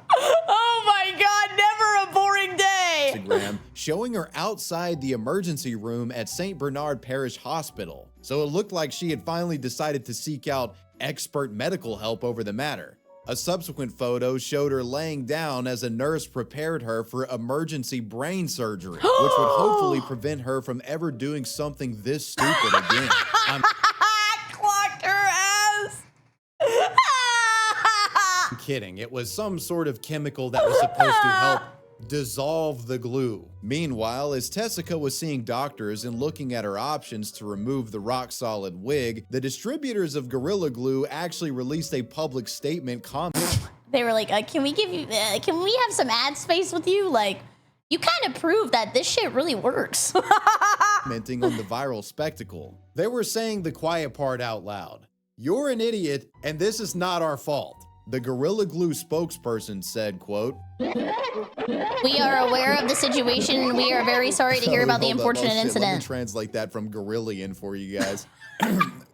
Oh my God, never a boring day. Instagram showing her outside the emergency room at St. Bernard Parish Hospital. So it looked like she had finally decided to seek out expert medical help over the matter. A subsequent photo showed her laying down as a nurse prepared her for emergency brain surgery, which would hopefully prevent her from ever doing something this stupid again. Clocked her ass. I'm kidding. It was some sort of chemical that was supposed to help dissolve the glue. Meanwhile, as Tessica was seeing doctors and looking at her options to remove the rock-solid wig, the distributors of Gorilla Glue actually released a public statement commenting. They were like, can we have some ad space with you? Like, you kind of proved that this shit really works. Commenting on the viral spectacle. They were saying the quiet part out loud. You're an idiot, and this is not our fault. The Gorilla Glue spokesperson said, quote, "We are aware of the situation and we are very sorry to hear about the unfortunate Let me incident." translate that from Gorillian for you guys.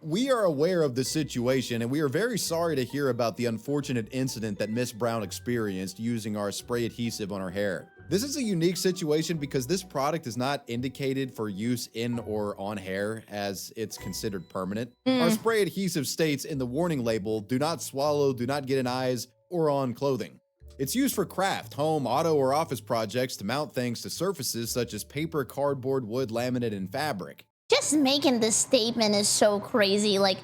We are aware of the situation and we are very sorry to hear about the unfortunate incident that Miss Brown experienced using our spray adhesive on her hair. This is a unique situation because this product is not indicated for use in or on hair as it's considered permanent. Our spray adhesive states in the warning label, do not swallow, do not get in eyes or on clothing. It's used for craft, home, auto, or office projects to mount things to surfaces such as paper, cardboard, wood, laminate, and fabric. Just making this statement is so crazy. Like,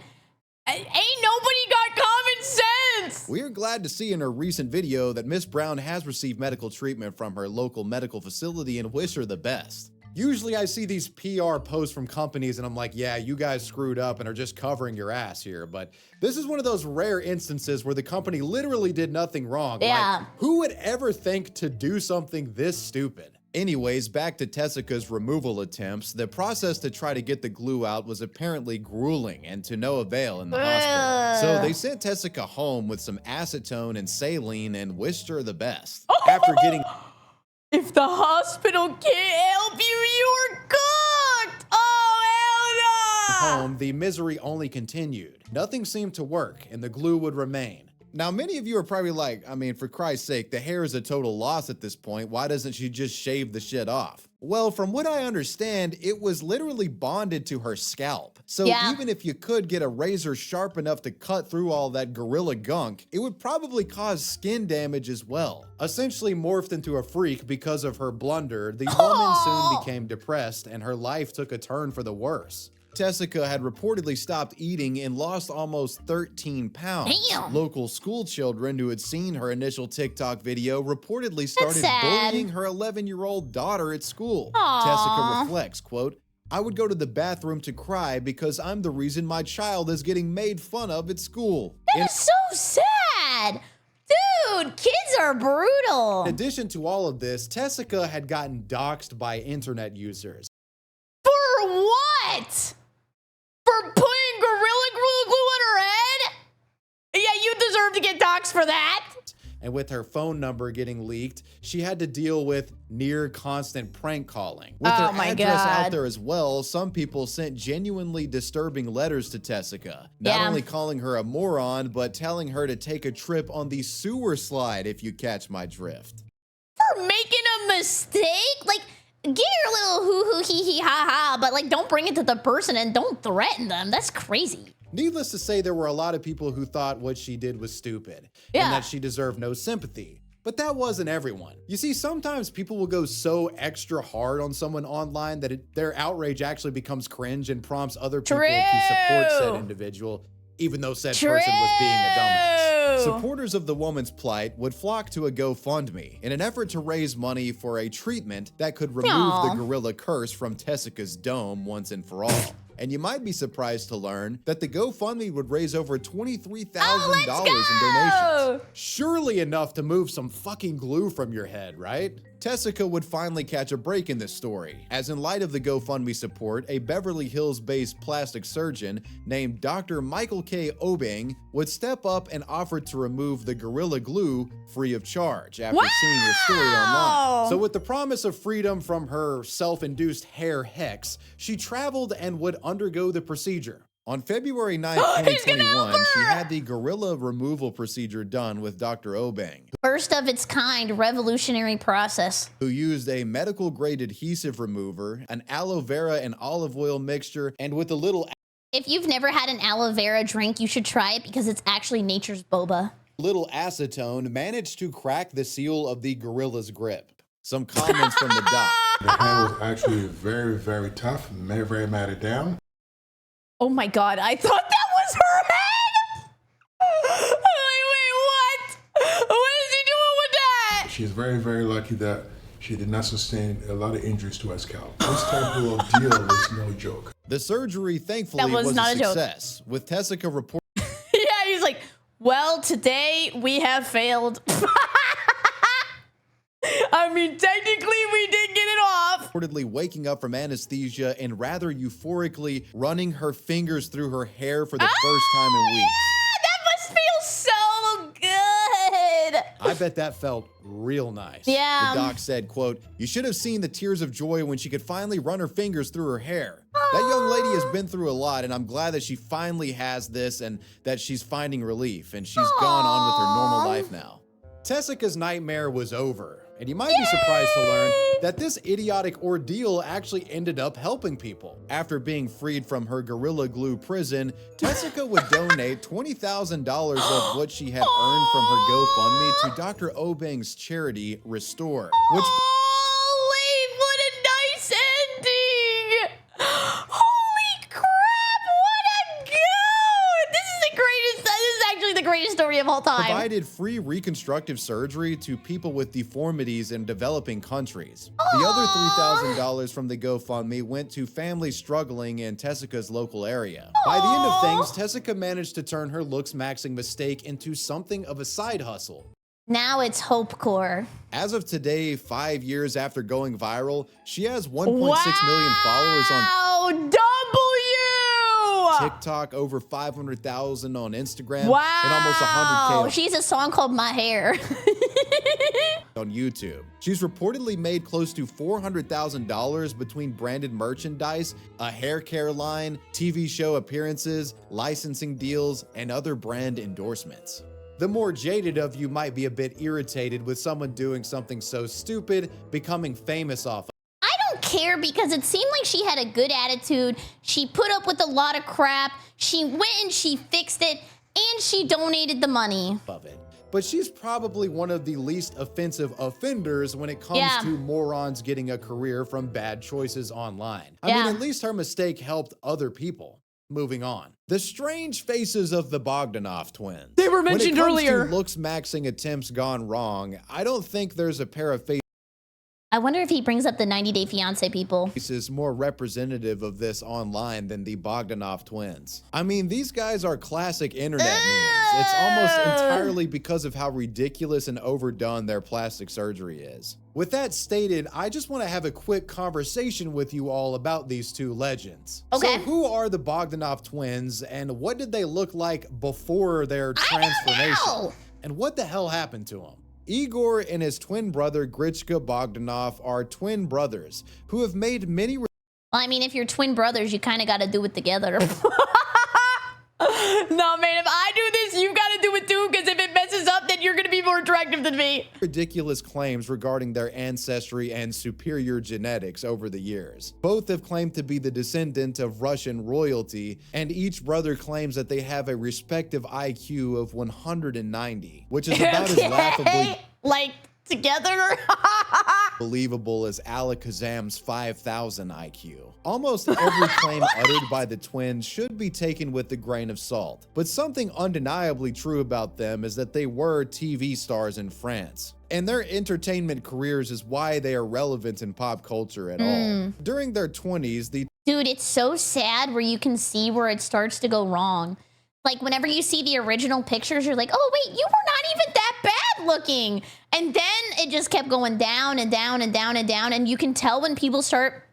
ain't nobody got common sense. We are glad to see in her recent video that Miss Brown has received medical treatment from her local medical facility and wish her the best. Usually I see these PR posts from companies and I'm like, yeah, you guys screwed up and are just covering your ass here. But this is one of those rare instances where the company literally did nothing wrong. Yeah. Like, who would ever think to do something this stupid? Anyways, back to Tessica's removal attempts. The process to try to get the glue out was apparently grueling and to no avail in the hospital. So they sent Tessica home with some acetone and saline and wished her the best. After getting... If the hospital can't help you're cooked! Oh, hell no! home, the misery only continued. Nothing seemed to work, and the glue would remain. Now, many of you are probably like, I mean, for Christ's sake, the hair is a total loss at this point. Why doesn't she just shave the shit off? Well, from what I understand, it was literally bonded to her scalp. So even if you could get a razor sharp enough to cut through all that gorilla gunk, it would probably cause skin damage as well. Essentially morphed into a freak because of her blunder, the woman soon became depressed and her life took a turn for the worse. Tessica had reportedly stopped eating and lost almost 13 pounds. Damn. Local school children who had seen her initial TikTok video reportedly started bullying her 11-year-old daughter at school. Aww. Tessica reflects, quote, "I would go to the bathroom to cry because I'm the reason my child is getting made fun of at school." That is so sad. Dude, kids are brutal. In addition to all of this, Tessica had gotten doxxed by internet users. For what? For putting Gorilla Glue on her head? Yeah, you deserve to get doxxed for that. And with her phone number getting leaked, she had to deal with near constant prank calling. With her address out there as well, some people sent genuinely disturbing letters to Tessica. Not only calling her a moron, but telling her to take a trip on the sewer slide, if you catch my drift. For making a mistake? Like, get your little hoo-hoo, hee-hee, ha-ha, but like, don't bring it to the person and don't threaten them. That's crazy. Needless to say, there were a lot of people who thought what she did was stupid and that she deserved no sympathy. But that wasn't everyone. You see, sometimes people will go so extra hard on someone online that their outrage actually becomes cringe and prompts other people to support said individual, even though said person was being a dumbass. Supporters of the woman's plight would flock to a GoFundMe in an effort to raise money for a treatment that could remove the gorilla curse from Tessica's dome once and for all. And you might be surprised to learn that the GoFundMe would raise over $23,000 in donations. Surely enough to move some fucking glue from your head, right? Tessica would finally catch a break in this story, as in light of the GoFundMe support, a Beverly Hills-based plastic surgeon named Dr. Michael K. Obeng would step up and offer to remove the Gorilla Glue free of charge after seeing the story online. So with the promise of freedom from her self-induced hair hex, she traveled and would undergo the procedure. On February 9, 2021, she had the gorilla removal procedure done with Dr. Obeng, First of its kind, revolutionary process. who used a medical-grade adhesive remover, an aloe vera and olive oil mixture, and with a little If you've never had an aloe vera drink, you should try it because it's actually nature's boba. acetone, managed to crack the seal of the gorilla's grip. Some comments from the doc. The hand was actually very, very tough, very, very matted down. Oh my God, I thought that was her head! Wait, what? What is he doing with that? She's very, very lucky that she did not sustain a lot of injuries to her scalp. This type of deal is no joke. The surgery, thankfully, was was not a a joke. success, with Tessica reporting Yeah, he's like, well, today we have failed. I mean, technically we did get it off. reportedly waking up from anesthesia and rather euphorically running her fingers through her hair for the first time in weeks. That must feel so good. I bet that felt real nice. Yeah. The doc said, quote, "You should have seen the tears of joy when she could finally run her fingers through her hair. That young lady has been through a lot, and I'm glad that she finally has this and that she's finding relief, and she's gone on with her normal life now." Tessica's nightmare was over, and you might be surprised to learn that this idiotic ordeal actually ended up helping people. After being freed from her Gorilla Glue prison, Tessica would donate $20,000 of what she had earned from her GoFundMe to Dr. Obeng's charity, Restore, which Holy, what a nice ending. Holy crap, what a go. This is the greatest, this is actually the greatest story of all time. provided free reconstructive surgery to people with deformities in developing countries. The other $3,000 from the GoFundMe went to families struggling in Tessica's local area. By the end of things, Tessica managed to turn her Looksmaxxing mistake into something of a side hustle. Now it's Hopecore. As of today, 5 years after going viral, she has 1.6 million followers on Wow, W! TikTok, over 500,000 on Instagram, Wow. and almost 100K She's a song called My Hair. on YouTube. She's reportedly made close to $400,000 between branded merchandise, a hair care line, TV show appearances, licensing deals, and other brand endorsements. The more jaded of you might be a bit irritated with someone doing something so stupid, becoming famous off of. I don't care because it seemed like she had a good attitude. She put up with a lot of crap. She went and she fixed it, and she donated the money. Of it. But she's probably one of the least offensive offenders when it comes Yeah. to morons getting a career from bad choices online. I Yeah. mean, at least her mistake helped other people. Moving on. The strange faces of the Bogdanoff twins. They were mentioned earlier. When it comes to Looksmaxxing attempts gone wrong, I don't think there's a pair of I wonder if he brings up the 90 Day Fiance people. faces more representative of this online than the Bogdanoff twins. I mean, these guys are classic internet memes. It's almost entirely because of how ridiculous and overdone their plastic surgery is. With that stated, I just want to have a quick conversation with you all about these two legends. Okay. So who are the Bogdanoff twins and what did they look like before their transformation? know. And what the hell happened to them? Igor and his twin brother Grichka Bogdanoff are twin brothers who have made many Well, I mean, if you're twin brothers, you kind of got to do it together. No, man, if I do this, you got to do it too, because if it messes up, then you're going to be more attractive than me. ridiculous claims regarding their ancestry and superior genetics over the years. Both have claimed to be the descendant of Russian royalty, and each brother claims that they have a respective IQ of 190, which is about as laughably Like, together? believable as Alakazam's 5,000 IQ. Almost every claim uttered by the twins should be taken with a grain of salt, but something undeniably true about them is that they were TV stars in France. And their entertainment careers is why they are relevant in pop culture at all. During their 20s, the Dude, it's so sad where you can see where it starts to go wrong. Like, whenever you see the original pictures, you're like, oh, wait, you were not even that bad good looking. And then it just kept going down and down and down and down. And you can tell when people start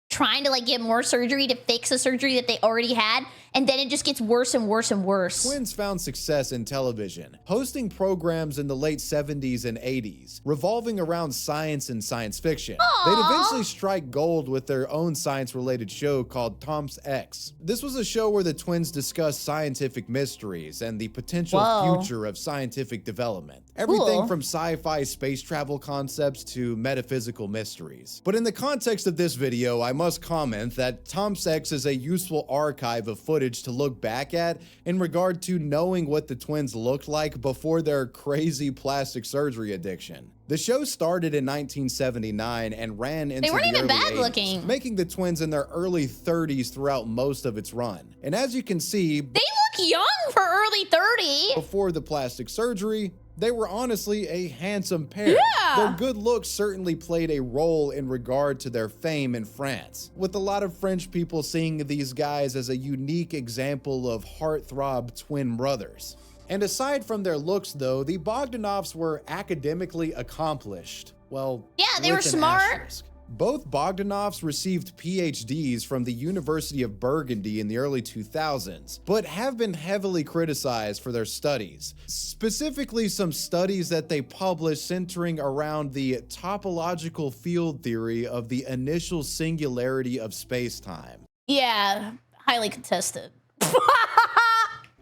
trying to like get more surgery to fix a surgery that they already had, and then it just gets worse and worse and worse. Twins found success in television, hosting programs in the late 70s and 80s, revolving around science and science fiction. Aww. They'd eventually strike gold with their own science-related show called Tom's X. This was a show where the twins discussed scientific mysteries and the potential future of scientific development. Everything from sci-fi space travel concepts to metaphysical mysteries. But in the context of this video, I must comment that Tom's X is a useful archive of footage to look back at in regard to knowing what the twins looked like before their crazy plastic surgery addiction. The show started in 1979 and ran into they weren't the even early bad 80s, looking, making the twins in their early 30s throughout most of its run. And as you can see, they look young for early 30. Before the plastic surgery, they were honestly a handsome pair. Yeah. Their good looks certainly played a role in regard to their fame in France, with a lot of French people seeing these guys as a unique example of heartthrob twin brothers. And aside from their looks though, the Bogdanoffs were academically accomplished. Well, yeah, they were with an smart. asterisk. Both Bogdanoffs received PhDs from the University of Burgundy in the early 2000s, but have been heavily criticized for their studies. Specifically, some studies that they published centering around the topological field theory of the initial singularity of space-time. Yeah, highly contested.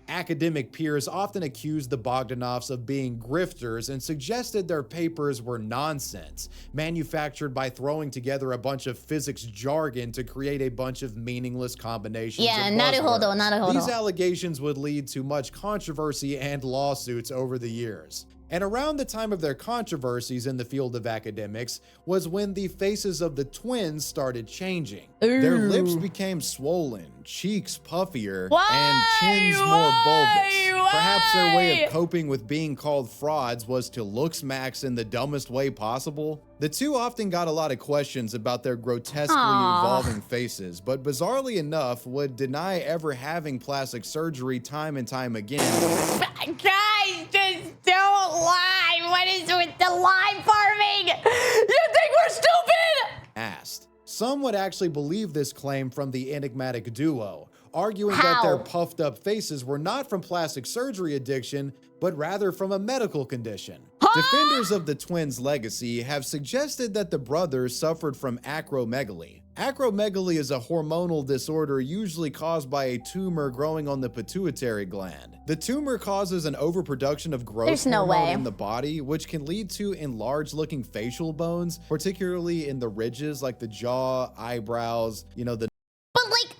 Academic peers often accused the Bogdanoffs of being grifters and suggested their papers were nonsense, manufactured by throwing together a bunch of physics jargon to create a bunch of meaningless combinations. Yeah, of naruhodo, naruhodo. These allegations would lead to much controversy and lawsuits over the years. And around the time of their controversies in the field of academics was when the faces of the twins started changing. Their lips became swollen, cheeks puffier, and chins more bulbous. Perhaps their way of coping with being called frauds was to looksmax in the dumbest way possible. The two often got a lot of questions about their grotesquely evolving faces, but bizarrely enough would deny ever having plastic surgery time and time again. Guys, just don't lie. What is with the lie farming? You think we're stupid? Asked. Some would actually believe this claim from the enigmatic duo, arguing that their puffed up faces were not from plastic surgery addiction, but rather from a medical condition. Defenders of the twins' legacy have suggested that the brothers suffered from acromegaly. Acromegaly is a hormonal disorder usually caused by a tumor growing on the pituitary gland. The tumor causes an overproduction of growth hormone in the body, which can lead to enlarged-looking facial bones, particularly in the ridges like the jaw, eyebrows, you know, the... But like,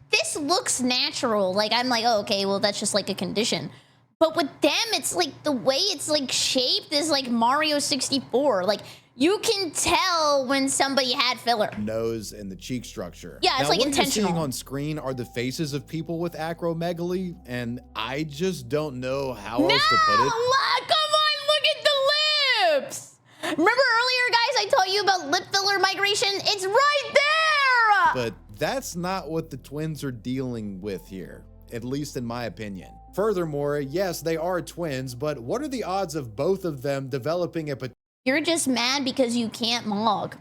this looks natural. Like, I'm like, oh, okay, well, that's just like a condition. But with them, it's like the way it's like shaped is like Mario 64. Like, you can tell when somebody had filler. Nose and the cheek structure. Yeah, it's like what intentional. You're seeing on screen are the faces of people with acromegaly, and I just don't know how else to put it. Come on, look at the lips. Remember earlier, guys, I told you about lip filler migration? It's right there. But that's not what the twins are dealing with here, at least in my opinion. Furthermore, yes, they are twins, but what are the odds of both of them developing a... You're just mad because you can't mog.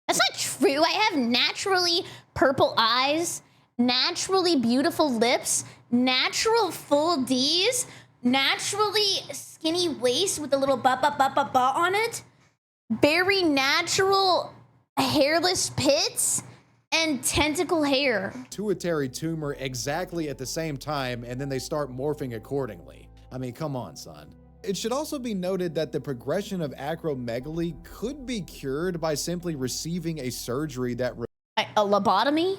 That's not true. I have naturally purple eyes, naturally beautiful lips, natural full D's, naturally skinny waist with a little ba on it, very natural hairless pits, and tentacle hair. Pituitary tumor exactly at the same time, and then they start morphing accordingly. I mean, come on, son. It should also be noted that the progression of acromegaly could be cured by simply receiving a surgery that... A lobotomy?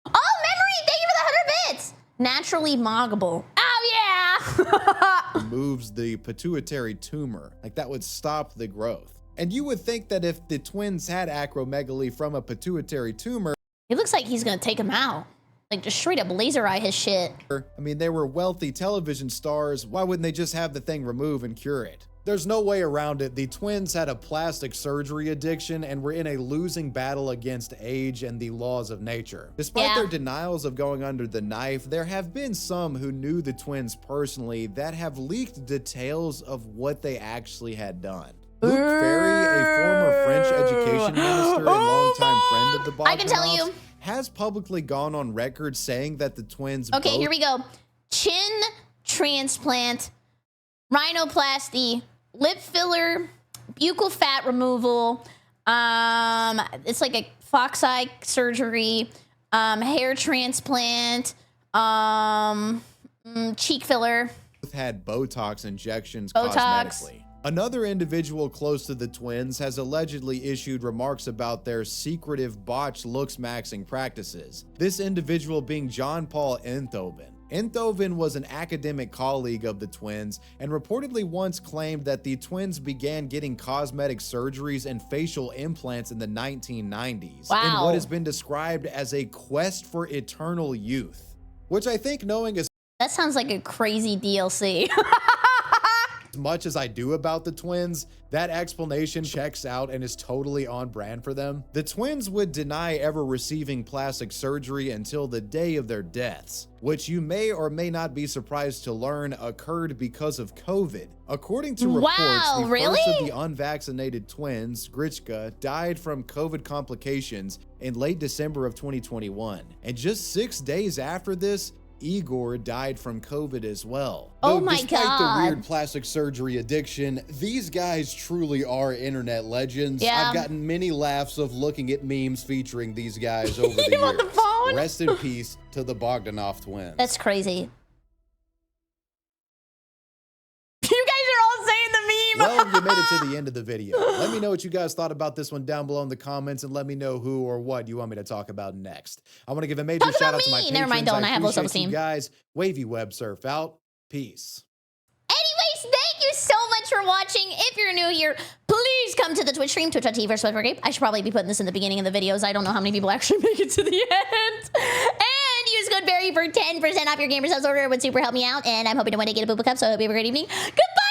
Oh, memory! Thank you for the 100 bits! Naturally moggable. Oh, yeah! removes the pituitary tumor. Like, that would stop the growth. And you would think that if the twins had acromegaly from a pituitary tumor... It looks like he's gonna take him out. Like, just straight up laser eye his shit. I mean, they were wealthy television stars. Why wouldn't they just have the thing removed and cure it? There's no way around it. The twins had a plastic surgery addiction and were in a losing battle against age and the laws of nature. Despite their denials of going under the knife, there have been some who knew the twins personally that have leaked details of what they actually had done. Luke Ferry, a former French education minister and longtime friend of the Bogdanoffs, I can tell you, has publicly gone on record saying that the twins okay, both— here we go. Chin transplant, rhinoplasty, lip filler, buccal fat removal, it's like a fox eye surgery, hair transplant, cheek filler. Both had Botox injections cosmetically. Another individual close to the twins has allegedly issued remarks about their secretive botched looksmaxing practices. This individual being John Paul Enthoven. Enthoven was an academic colleague of the twins and reportedly once claimed that the twins began getting cosmetic surgeries and facial implants in the 1990s in what has been described as a quest for eternal youth, which I think, knowing as that sounds like a crazy DLC. much as I do about the twins, that explanation checks out and is totally on brand for them. The twins would deny ever receiving plastic surgery until the day of their deaths, which you may or may not be surprised to learn occurred because of COVID. According to reports, the first of the unvaccinated twins, Grichka, died from COVID complications in late December of 2021. And just 6 days after this, Igor died from COVID as well. Oh Though my despite God. the weird plastic surgery addiction, these guys truly are internet legends. Yeah. I've gotten many laughs of looking at memes featuring these guys over the Him on years. the phone. Rest in peace to the Bogdanoff twins. That's crazy. You guys are all saying the meme. Well, you made it to the end of the video. Let me know what you guys thought about this one down below in the comments, and let me know who or what you want me to talk about next. I want to give a major shout out to my patrons. Never mind, don't. I have low appreciate self-esteem. you guys. Wavywebsurf out. Peace. Anyways, thank you so much for watching. If you're new here, please come to the Twitch stream, twitch.tv/BerryCrepe. I should probably be putting this in the beginning of the videos. I don't know how many people actually make it to the end. And use code Berry for 10% off your Gamer Subs order. It would super help me out. And I'm hoping to one day get a Booba Cup, so I hope you have a great evening. Goodbye!